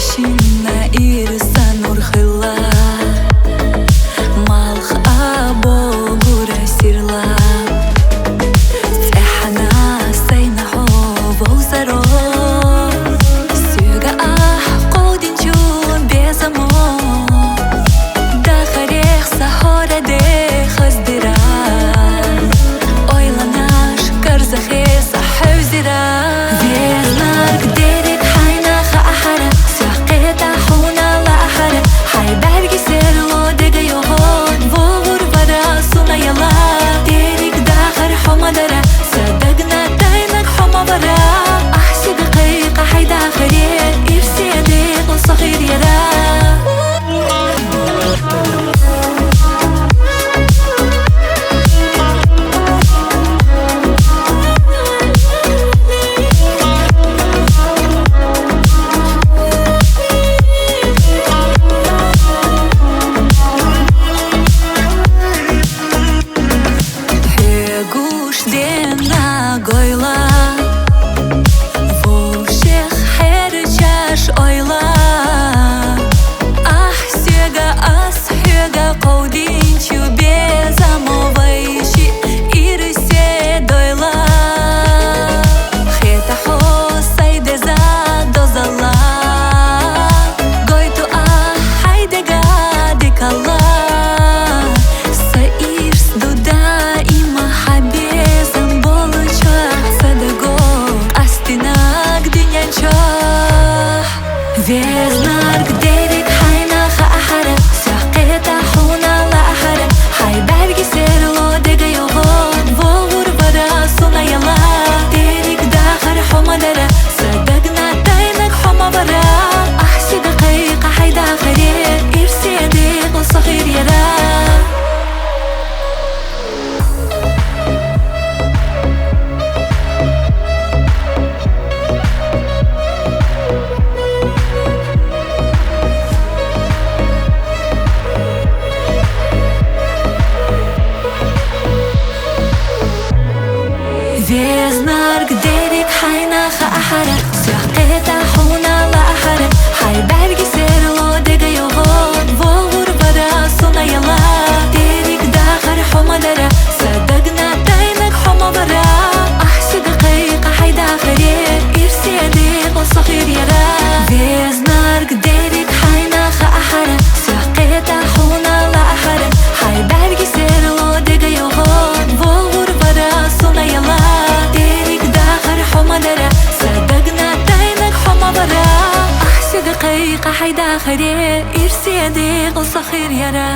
Ишина ирса нурхыла Малх абогура сирла Цехана сайна ховолзаро Сюга қодинчу безамо Дахарех сахора де хаздира Ойланаш карзахе сахавзира Вернарк дерек хайна хаахара Сяхкета хуна лаахара Хай берги серло дега йогон Вогур вара суна яла Дерек дахар хомадара Садагна дайнак хомавара Ахси дقيقة حيدا خرير إرسي ديق وصغير يرا Гуш дена гойла Вушех херчаш ойла Ах сега ас хега қодинчу безамовайши ирсе дойла Хета хосайде за дозала Гойту ах хайдега декала Саирс дуда има хабезам болуча Садаго астинак динянча Везнарк дерек хайна хаахара Сяхкета хуна лаахара Хай берги серло дега йогон Вогур вара суна яла Дерек дахар хомадара Садагна дайнак хомавара Ахси дقيقة حيدا خرير إرسي ديق وصغير يرا Везнарк дерек хайна хаахара Сяхкета хуна лаахара Хай берги серло дега йогон Вогур вара суна яла Дерек дахар хомадара Садагна дайнак хомавара Ахси дقيقة حيدا خرير إرسي ديق وصغير يرا Везнарк дерек хайна хаахара Сяхкета хуна лаахара Хай берги серло дега йогон Вогур вара суна яла Дерек дахар хомадара Садагна дайнак хомавара أحسي دقيقة حيدا خرير إرسي ديق وصغير يرا